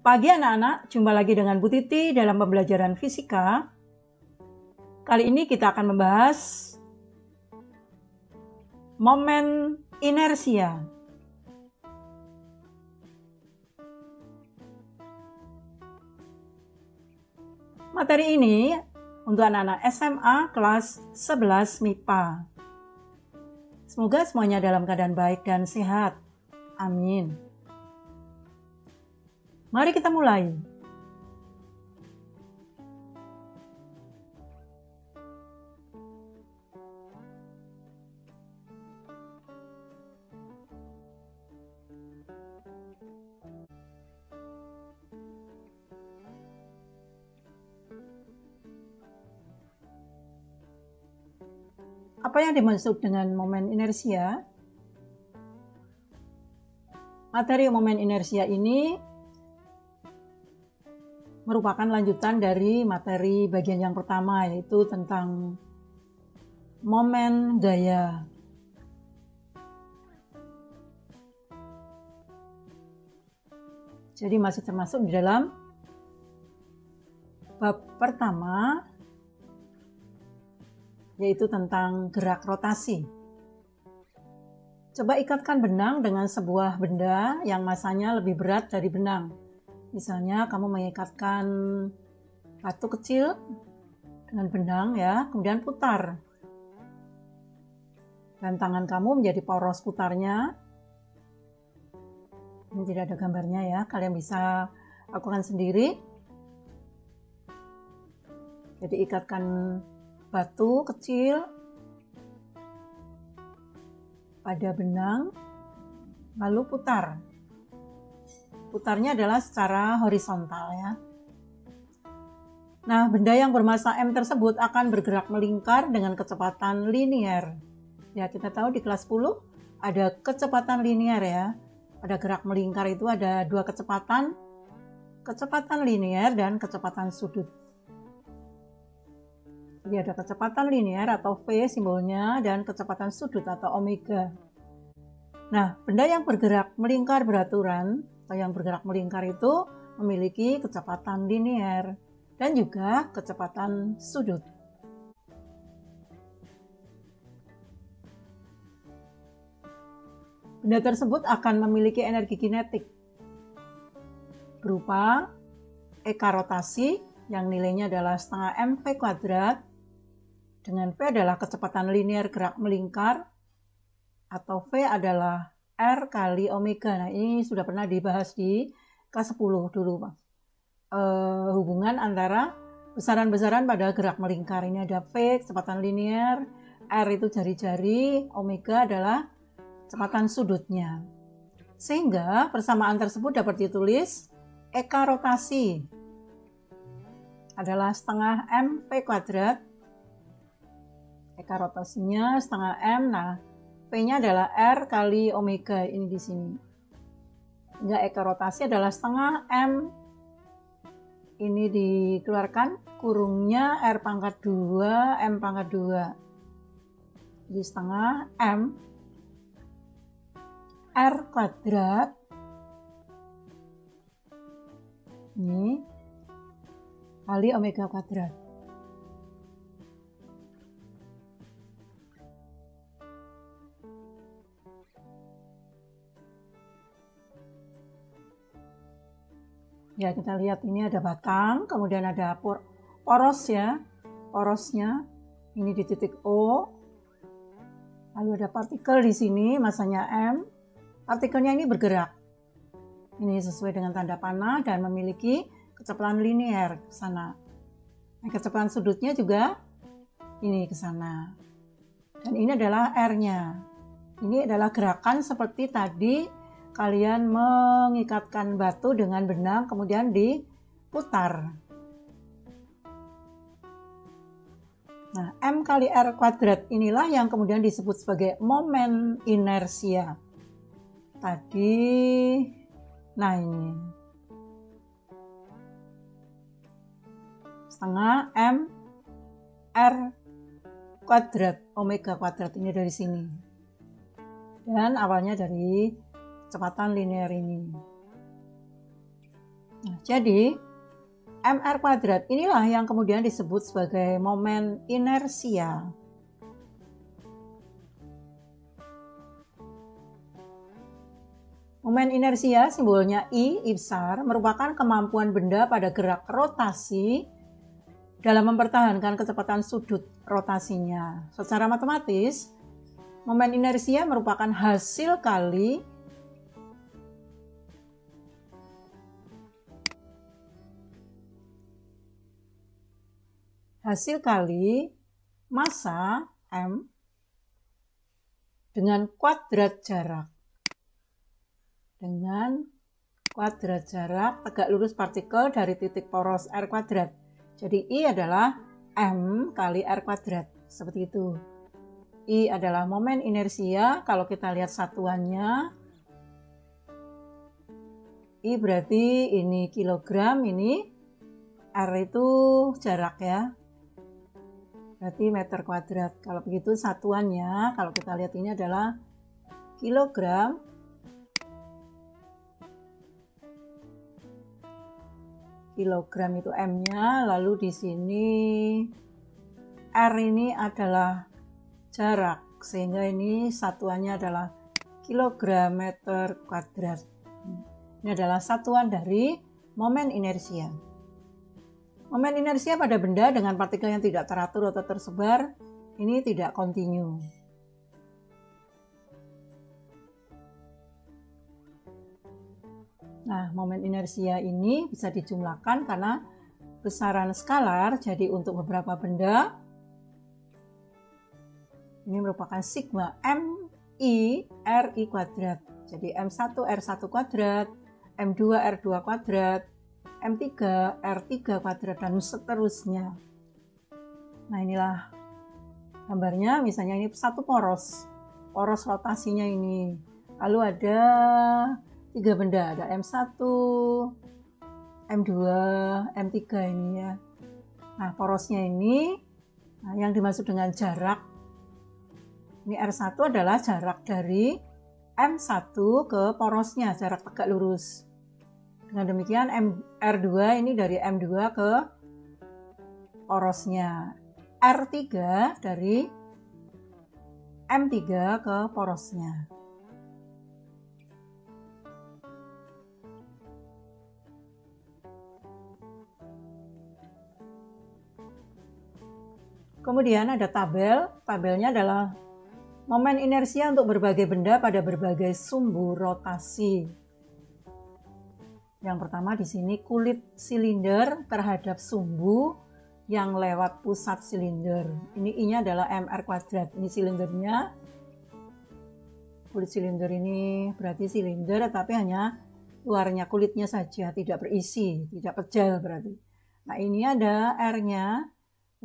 Pagi anak-anak, jumpa lagi dengan Bu Titi dalam pembelajaran fisika. Kali ini kita akan membahas momen inersia. Materi ini untuk anak-anak SMA kelas 11 MIPA. Semoga semuanya dalam keadaan baik dan sehat. Amin. Mari kita mulai. Apa yang dimaksud dengan momen inersia? Materi momen inersia ini merupakan lanjutan dari materi bagian yang pertama, yaitu tentang momen gaya. Jadi masih termasuk di dalam bab pertama, yaitu tentang gerak rotasi. Coba ikatkan benang dengan sebuah benda yang masanya lebih berat dari benang. Misalnya kamu mengikatkan batu kecil dengan benang ya, kemudian putar. Dan tangan kamu menjadi poros putarnya. Ini tidak ada gambarnya ya, kalian bisa lakukan sendiri. Jadi ikatkan batu kecil pada benang, lalu putar. Putarnya adalah secara horizontal ya. Nah, benda yang bermassa M tersebut akan bergerak melingkar dengan kecepatan linier. Ya, kita tahu di kelas 10 ada kecepatan linier ya. Pada gerak melingkar itu ada dua kecepatan, kecepatan linier dan kecepatan sudut. Jadi ada kecepatan linier atau V simbolnya dan kecepatan sudut atau omega. Nah, benda yang bergerak melingkar beraturan atau yang bergerak melingkar itu memiliki kecepatan linier dan juga kecepatan sudut. Benda tersebut akan memiliki energi kinetik berupa eka rotasi yang nilainya adalah setengah mv kuadrat dengan V adalah kecepatan linier gerak melingkar atau V adalah R kali omega. Nah, ini sudah pernah dibahas di kelas 10 dulu, Pak. Hubungan antara besaran-besaran pada gerak melingkar. Ini ada V, kecepatan linier, R itu jari-jari, omega adalah kecepatan sudutnya. Sehingga persamaan tersebut dapat ditulis eka rotasi adalah setengah mv kuadrat. Eka rotasinya setengah M. Nah, P-nya adalah R kali omega ini di sini. Hingga eka rotasi adalah setengah M. Ini dikeluarkan kurungnya R pangkat 2, M pangkat 2. Jadi setengah M R kuadrat. Ini kali omega kuadrat. Ya, kita lihat ini ada batang, kemudian ada poros ya, porosnya ini di titik O. Lalu ada partikel di sini, massanya M. Partikelnya ini bergerak. Ini sesuai dengan tanda panah dan memiliki kecepatan linier ke sana. Nah, kecepatan sudutnya juga ini ke sana. Dan ini adalah R-nya. Ini adalah gerakan seperti tadi kalian mengikatkan batu dengan benang kemudian diputar. Nah, M kali R kuadrat inilah yang kemudian disebut sebagai momen inersia. Tadi, nah ini. Setengah M R kuadrat, omega kuadrat ini dari sini. Dan awalnya dari kecepatan linier ini. Nah, jadi mr kuadrat inilah yang kemudian disebut sebagai momen inersia. Momen inersia simbolnya I besar merupakan kemampuan benda pada gerak rotasi dalam mempertahankan kecepatan sudut rotasinya. Secara matematis, momen inersia merupakan hasil kali massa M dengan kuadrat jarak. Tegak lurus partikel dari titik poros R kuadrat. Jadi I adalah M kali R kuadrat. Seperti itu. I adalah momen inersia. Kalau kita lihat satuannya, I berarti ini kilogram, ini R itu jarak ya. Berarti meter kuadrat. Kalau begitu satuannya, kalau kita lihat ini adalah kilogram. Kilogram itu M-nya, lalu di sini R ini adalah jarak, sehingga ini satuannya adalah kilogram meter kuadrat. Ini adalah satuan dari momen inersia. Momen inersia pada benda dengan partikel yang tidak teratur atau tersebar, ini tidak kontinu. Nah, momen inersia ini bisa dijumlahkan karena besaran skalar, jadi untuk beberapa benda, ini merupakan sigma MI RI kuadrat. Jadi M1 R1 kuadrat, M2 R2 kuadrat, M3 R3 kuadrat, dan seterusnya. Nah, inilah gambarnya, misalnya ini satu poros rotasinya ini. Lalu ada 3 benda, ada M1, M2, M3 ini ya. Nah, porosnya ini, yang dimaksud dengan jarak, ini R1 adalah jarak dari M1 ke porosnya, jarak tegak lurus. Dengan demikian R2 ini dari M2 ke porosnya. R3 dari M3 ke porosnya. Kemudian ada tabelnya adalah momen inersia untuk berbagai benda pada berbagai sumbu rotasi. Yang pertama di sini kulit silinder terhadap sumbu yang lewat pusat silinder. Ini I-nya adalah mr kuadrat. Ini silindernya. Kulit silinder ini berarti silinder tapi hanya luarnya kulitnya saja, tidak berisi, tidak pejal berarti. Nah, ini ada R-nya,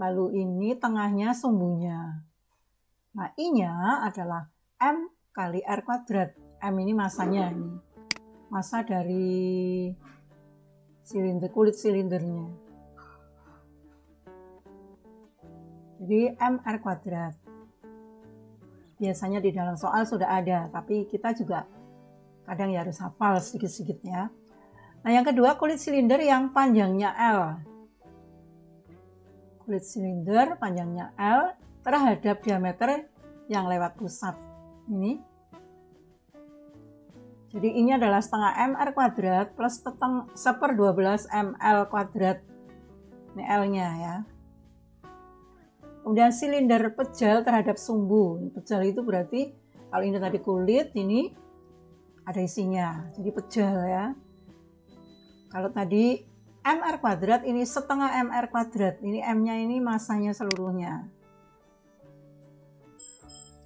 lalu ini tengahnya sumbunya. Nah, I-nya adalah M kali R kuadrat. M ini masanya ini. Massa dari kulit silindernya. Jadi mr kuadrat. Biasanya di dalam soal sudah ada, tapi kita juga kadang ya harus hafal sedikit-sedikit ya. Nah, yang kedua kulit silinder yang panjangnya L. Kulit silinder panjangnya L terhadap diameter yang lewat pusat. Ini. Jadi I-nya adalah setengah mr kuadrat plus 1/12 ml kuadrat. Ini L-nya ya. Kemudian silinder pejal terhadap sumbu. Pejal itu berarti kalau ini tadi kulit, ini ada isinya. Jadi pejal ya. Kalau tadi mr kuadrat, ini setengah mr kuadrat. Ini M-nya ini massanya seluruhnya.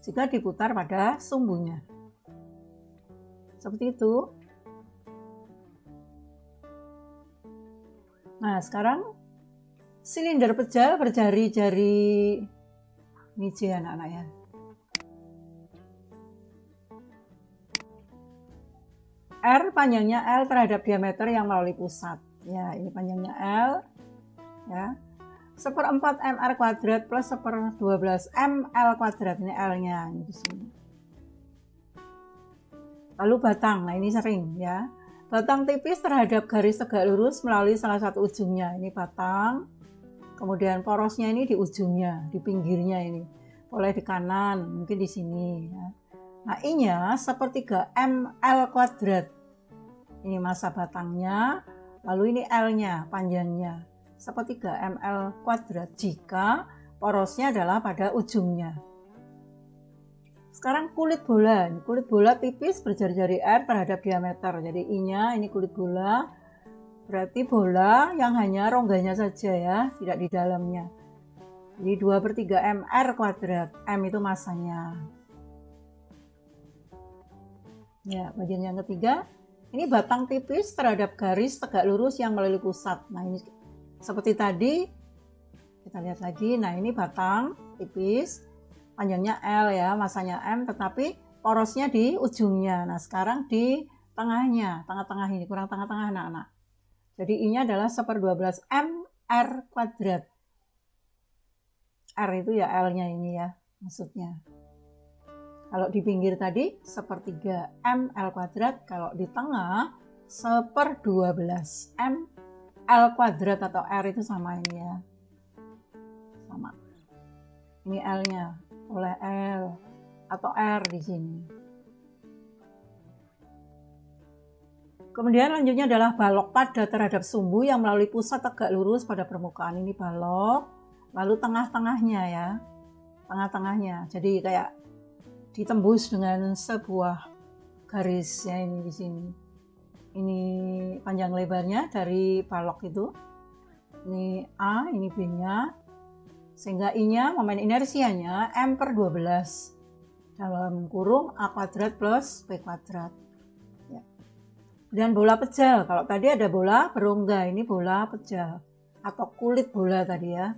Jika diputar pada sumbunya. Seperti itu. Nah, sekarang silinder pejal berjari-jari. Ini J anak-anak ya. R panjangnya L terhadap diameter yang melalui pusat. Ya, ini panjangnya L. Ya. 1/4 mr kuadrat plus 1/12 ml kuadrat. Ini L-nya ini di sini. Lalu batang, nah ini sering ya. batang tipis terhadap garis tegak lurus melalui salah satu ujungnya. Ini batang, kemudian porosnya ini di ujungnya, di pinggirnya ini. Boleh di kanan, mungkin di sini. Ya. Nah, I-nya sepertiga ml kuadrat. Ini massa batangnya, lalu ini L-nya, panjangnya. Sepertiga ml kuadrat jika porosnya adalah pada ujungnya. Sekarang kulit bola. Kulit bola tipis berjari-jari R terhadap diameter. Jadi I-nya ini kulit bola. Berarti bola yang hanya rongganya saja ya, tidak di dalamnya. Jadi 2/3 mr kuadrat. M itu massanya. Ya, bagian yang ketiga. Ini batang tipis terhadap garis tegak lurus yang melalui pusat. Nah, ini seperti tadi. Kita lihat lagi. Nah, ini batang tipis. Panjangnya L ya, massanya M, tetapi porosnya di ujungnya. Nah, sekarang di tengahnya, tengah-tengah ini, kurang tengah-tengah anak-anak. Jadi I-nya adalah 1/12 mr kuadrat. R itu ya L-nya ini ya, maksudnya. Kalau di pinggir tadi, 1/3 ml kuadrat. Kalau di tengah, 1/12 ml kuadrat atau R itu sama ini ya. Sama. Ini L-nya. Oleh L atau R di sini. Kemudian lanjutnya adalah balok padat terhadap sumbu yang melalui pusat tegak lurus pada permukaan. Ini balok, lalu tengah-tengahnya ya, tengah-tengahnya. Jadi kayak ditembus dengan sebuah garis ya ini di sini. Ini panjang lebarnya dari balok itu. Ini A, ini B-nya. Sehingga I-nya, momen inersianya M/12 dalam kurung A kuadrat plus B kuadrat. Ya. Dan bola pejal, kalau tadi ada bola berongga, ini bola pejal atau kulit bola tadi ya.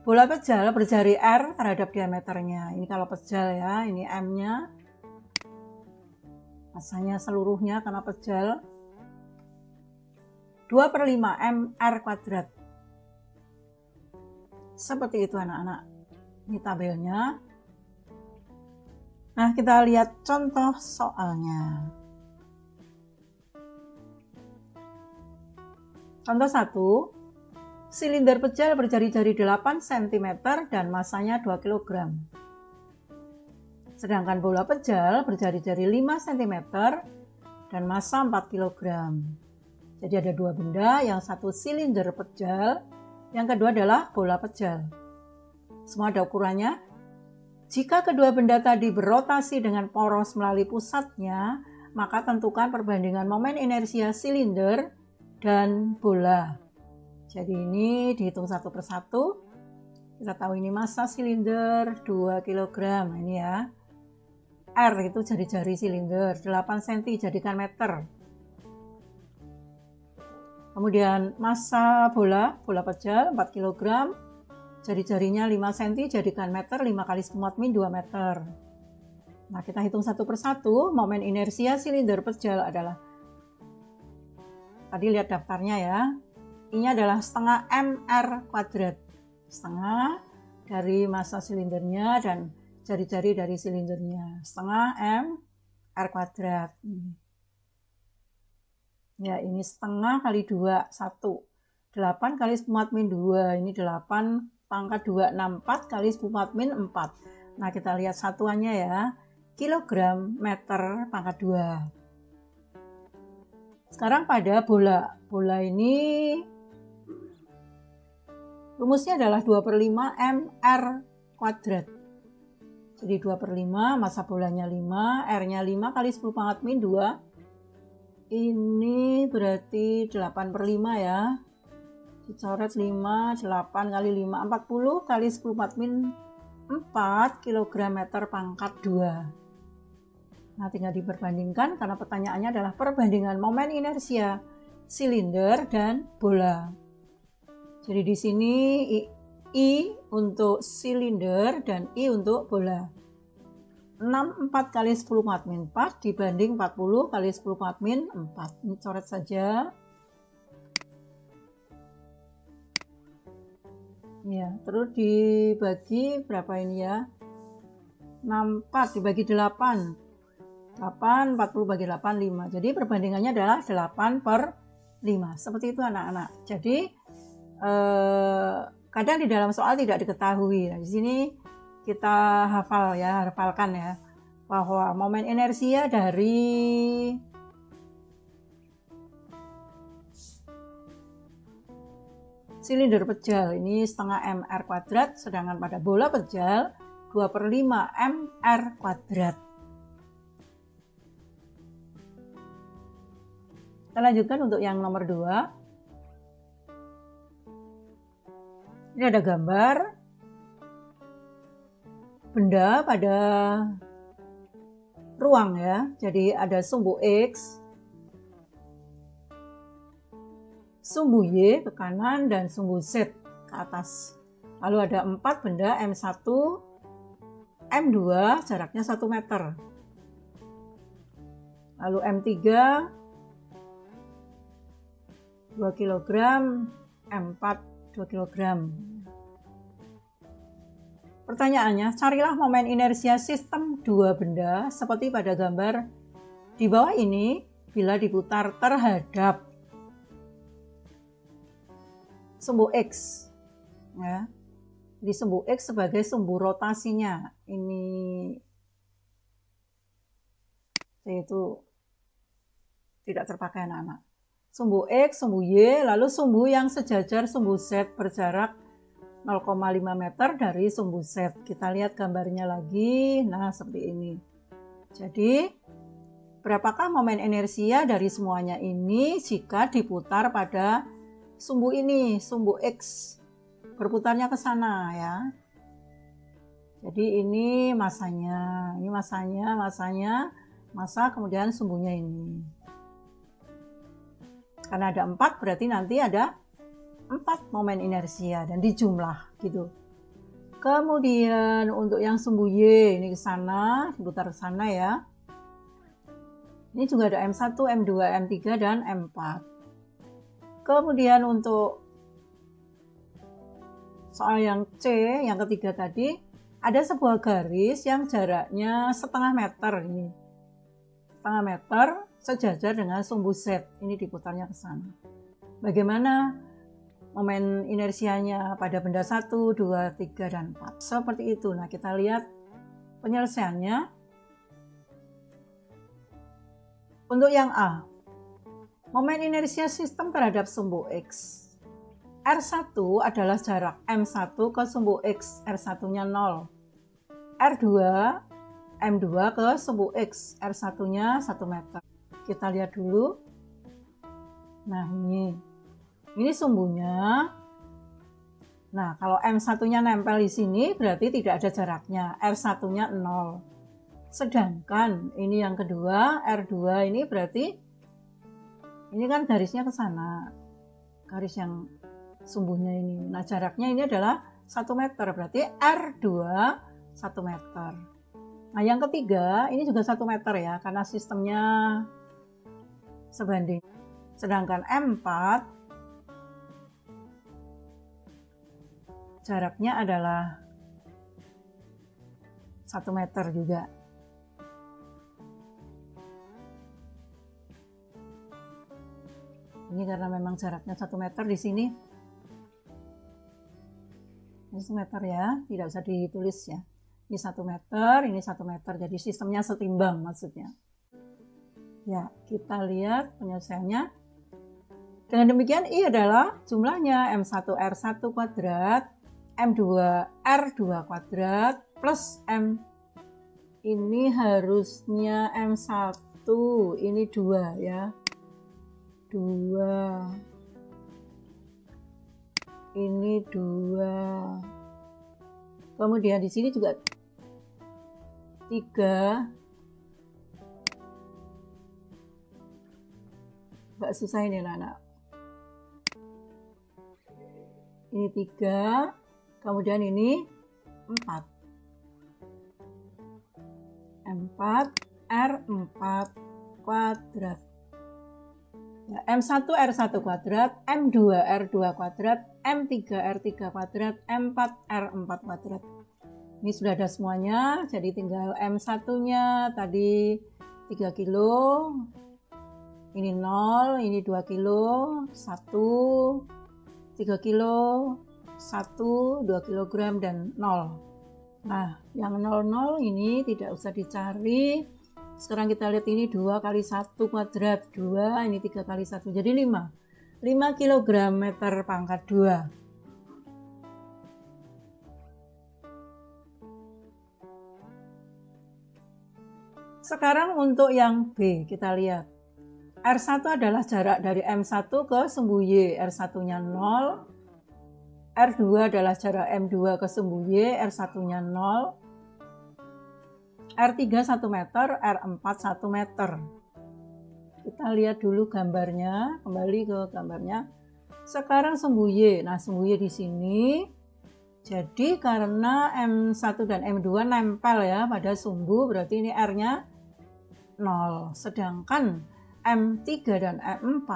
Bola pejal berjari R terhadap diameternya. Ini kalau pejal ya, ini M-nya. Massanya seluruhnya karena pejal. 2/5 mr kuadrat. Seperti itu anak-anak. Ini tabelnya. Nah, kita lihat contoh soalnya. Contoh 1. Silinder pejal berjari-jari 8 cm dan massanya 2 kg. Sedangkan bola pejal berjari-jari 5 cm dan massa 4 kg. Jadi ada dua benda, yang satu silinder pejal, yang kedua adalah bola pejal. Semua ada ukurannya. Jika kedua benda tadi berotasi dengan poros melalui pusatnya, maka tentukan perbandingan momen inersia silinder dan bola. Jadi ini dihitung satu persatu. Kita tahu ini massa silinder 2 kg. Ini ya. R itu jari-jari silinder, 8 cm jadikan meter. Kemudian massa bola pejal 4 kg, jari-jarinya 5 cm jadikan meter, 5 kali 10⁻⁻² 2 meter. Nah, kita hitung satu persatu, momen inersia silinder pejal adalah, tadi lihat daftarnya ya, I-nya adalah setengah mr kuadrat, setengah dari massa silindernya dan jari-jari dari silindernya, setengah mr kuadrat. Ya, ini setengah kali 2, 1. 8 kali 10⁻², ini 8 pangkat 2, 64 kali 10⁻⁴. Nah, kita lihat satuannya ya, kilogram meter pangkat 2. Sekarang pada bola. Bola ini rumusnya adalah 2/5 mr kuadrat. Jadi 2/5, massa bolanya 5, R-nya 5 kali 10⁻². Ini berarti 8/5 ya. Dicoret 5, 8 kali 5, 40 kali 10⁻⁴ kg meter pangkat 2. Nah, tinggal diperbandingkan karena pertanyaannya adalah perbandingan momen inersia silinder dan bola. Jadi di sini I untuk silinder dan I untuk bola. 64 kali 10⁻⁴ dibanding 40 kali 10⁻⁴. Ini coret saja. Ya, terus dibagi berapa ini ya? 64 dibagi 8. 8, 40 bagi 8, 5. Jadi perbandingannya adalah 8/5. Seperti itu anak-anak. Jadi kadang di dalam soal tidak diketahui. Nah, di sini kita hafalkan ya, bahwa momen inersia dari silinder pejal ini setengah mr², sedangkan pada bola pejal 2/5 mr². Kita lanjutkan untuk yang nomor 2. Ini ada gambar benda pada ruang ya. Jadi ada sumbu X, sumbu Y ke kanan, dan sumbu Z ke atas. Lalu ada 4 benda M1, M2 jaraknya 1 meter. Lalu M3 2 kg, M4 2 kg. Pertanyaannya, carilah momen inersia sistem dua benda seperti pada gambar di bawah ini bila diputar terhadap sumbu X. Ya. Jadi sumbu X sebagai sumbu rotasinya. Ini yaitu tidak terpakai anak-anak. Sumbu X, sumbu Y, lalu sumbu yang sejajar sumbu Z berjarak 0,5 meter dari sumbu Z. Kita lihat gambarnya lagi. Nah, seperti ini. Jadi, berapakah momen inersia dari semuanya ini jika diputar pada sumbu ini, sumbu X? Berputarnya ke sana ya. Jadi ini masanya, masa kemudian sumbunya ini. Karena ada 4 berarti nanti ada 4 momen inersia dan dijumlah gitu. Kemudian untuk yang sumbu Y ini ke sana, diputar ke sana ya. Ini juga ada M1, M2, M3 dan M4. Kemudian untuk soal yang C, yang ketiga tadi, ada sebuah garis yang jaraknya setengah meter ini. Setengah meter sejajar dengan sumbu Z. Ini diputarnya ke sana. Bagaimana momen inersianya pada benda 1, 2, 3, dan 4. Seperti itu. Nah, kita lihat penyelesaiannya. Untuk yang A, momen inersia sistem terhadap sumbu X. R1 adalah jarak M1 ke sumbu X, R1-nya 0. R2, M2 ke sumbu X, R1-nya 1 meter. Kita lihat dulu. Nah, ini sumbunya. Nah, kalau M1-nya nempel di sini berarti tidak ada jaraknya, R1-nya 0. Sedangkan ini yang kedua, R2 ini berarti ini kan garisnya ke sana. Garis yang sumbunya ini. Nah, jaraknya ini adalah 1 meter, berarti R2 1 meter. Nah, yang ketiga ini juga 1 meter ya, karena sistemnya sebanding. Sedangkan M4 jaraknya adalah 1 meter juga. Ini karena memang jaraknya 1 meter di sini. Ini 1 meter ya, tidak usah ditulis ya. Ini 1 meter, ini 1 meter. Jadi sistemnya setimbang maksudnya. Ya, kita lihat penyelesaiannya. Dengan demikian I adalah jumlahnya M1R1 kuadrat, M2R2 kuadrat, plus M. Ini harusnya M1, ini 2 ya. 2. Ini 2. Kemudian di sini juga 3. Agak susah ini anak-anak. Ini 3. Kemudian ini 4. M4 R4 kuadrat. Ya, M1 R1 kuadrat, M2 R2 kuadrat, M3 R3 kuadrat, M4 R4 kuadrat. Ini sudah ada semuanya, jadi tinggal M1-nya tadi 3 kilo, ini 0, ini 2 kilo, 1, 3 kilo, 1, 2 kilogram, dan 0. Nah, yang 00 ini tidak usah dicari. Sekarang kita lihat ini 2 kali 1 kuadrat, 2, ini 3 kali 1, jadi 5. 5 kg meter pangkat 2. Sekarang untuk yang B, kita lihat. R1 adalah jarak dari M1 ke sumbu Y, R1-nya 0. R2 adalah jarak M2 ke sumbu Y, R1-nya 0. R3 1 meter, R4 1 meter. Kita lihat dulu gambarnya, kembali ke gambarnya. Sekarang sumbu Y. Nah, sumbu Y di sini. Jadi karena M1 dan M2 nempel ya pada sumbu, berarti ini R-nya 0. Sedangkan M3 dan M4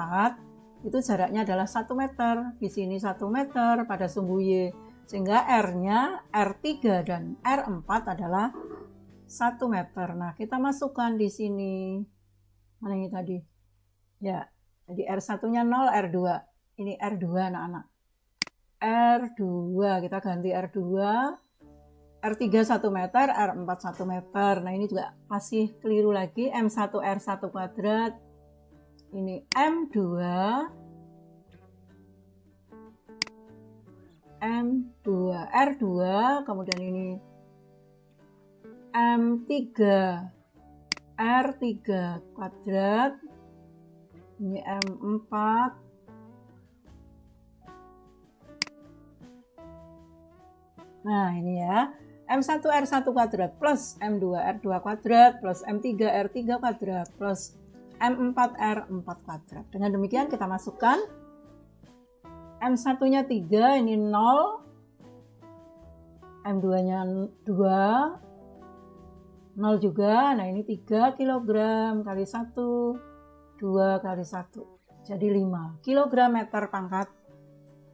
itu jaraknya adalah 1 meter. Di sini 1 meter pada sumbu Y. Sehingga R-nya R3 dan R4 adalah 1 meter. Nah, kita masukkan di sini. Mana ini tadi? Ya, jadi R1-nya 0, R2. Ini R2 anak-anak. R2, kita ganti R2. R3 1 meter, R4 1 meter. Nah, ini juga masih keliru lagi. M1 R1 kuadrat. Ini M2. M2 R2, kemudian ini M3 R3 kuadrat. Ini M4. Nah, ini ya. M1 R1 kuadrat plus M2 R2 kuadrat plus M3 R3 kuadrat plus M4 R4 kuadrat. Dengan demikian kita masukkan M1-nya 3, ini 0. M2-nya 2, 0 juga. Nah, ini 3 kg kali 1, 2 kali 1. Jadi 5 kg meter pangkat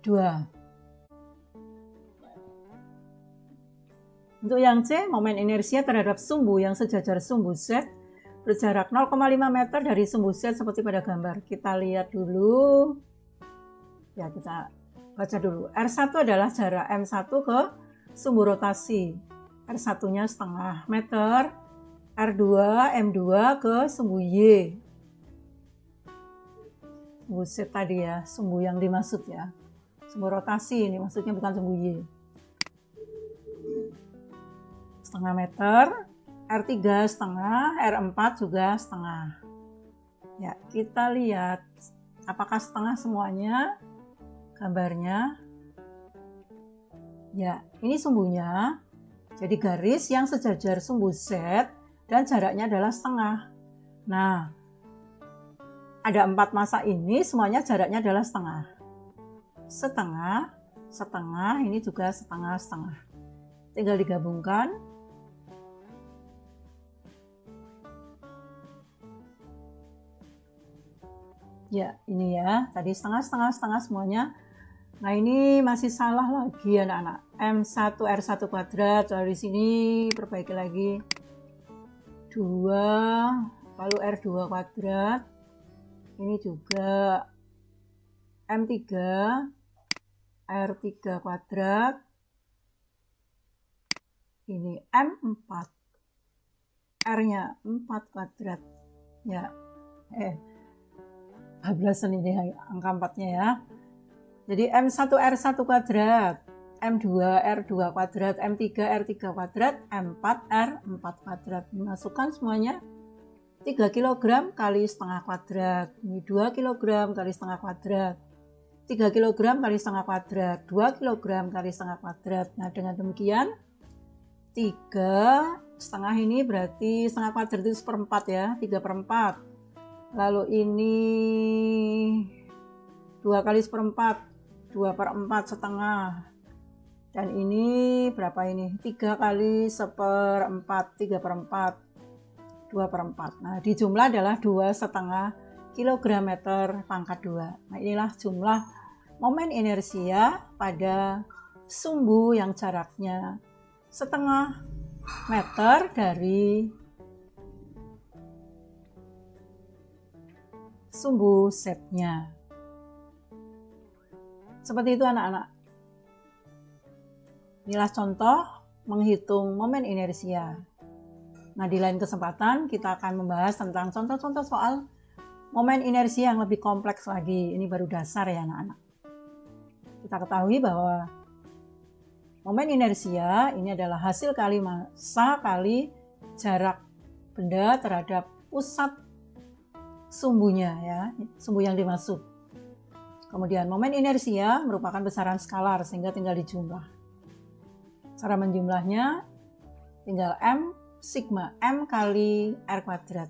2. Untuk yang C, momen inersia terhadap sumbu yang sejajar sumbu Z berjarak 0,5 meter dari sumbu Z seperti pada gambar. Kita lihat dulu. Ya, kita baca dulu. R1 adalah jarak M1 ke sumbu rotasi. R1-nya setengah meter. R2, M2 ke sumbu Y. Sumbu Z tadi ya, sumbu yang dimaksud ya. Sumbu rotasi ini maksudnya, bukan sumbu Y. Setengah meter. R3 setengah, R4 juga setengah. Ya, kita lihat apakah setengah semuanya gambarnya. Ya, ini sumbunya. Jadi garis yang sejajar sumbu Z dan jaraknya adalah setengah. Nah, ada 4 massa ini semuanya jaraknya adalah setengah. Setengah, setengah, ini juga setengah-setengah. Tinggal digabungkan. Ya, ini ya, tadi setengah semuanya. Nah, ini masih salah lagi anak-anak. M1 R1 kuadrat, dari sini perbaiki lagi. 2, lalu R2 kuadrat. Ini juga M3 R3 kuadrat. Ini M4. R-nya 4 kuadrat. Ya, bablasan ini angka 4-nya ya. Jadi M1 R1 kuadrat, M2 R2 kuadrat, M3 R3 kuadrat, M4 R4 kuadrat. Masukkan semuanya. 3 kg kali setengah kuadrat. Ini 2 kg kali setengah kuadrat. 3 kg kali setengah kuadrat. 2 kg kali setengah kuadrat. Nah, dengan demikian 3 setengah ini berarti setengah kuadrat itu 1/4 ya. 3/4. Lalu ini 2 kali 1/4, 2/4 setengah. Dan ini berapa ini? 3 kali 1/4, 3/4, 2/4. Nah, di jumlah adalah 2,5 kg meter pangkat 2. Nah, inilah jumlah momen inersia pada sumbu yang jaraknya 0,5 meter dari sumbu setnya. Seperti itu anak-anak. Inilah contoh menghitung momen inersia. Nah, di lain kesempatan kita akan membahas tentang contoh-contoh soal momen inersia yang lebih kompleks lagi. Ini baru dasar ya anak-anak. Kita ketahui bahwa momen inersia ini adalah hasil kali massa kali jarak benda terhadap pusat sumbunya ya, sumbu yang dimaksud. Kemudian momen inersia merupakan besaran skalar sehingga tinggal dijumlah. Cara menjumlahnya tinggal M sigma M kali R kuadrat.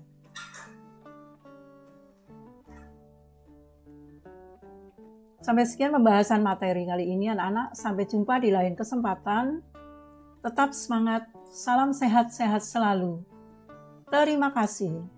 Sampai sekian pembahasan materi kali ini anak-anak. Sampai jumpa di lain kesempatan. Tetap semangat. Salam sehat-sehat selalu. Terima kasih.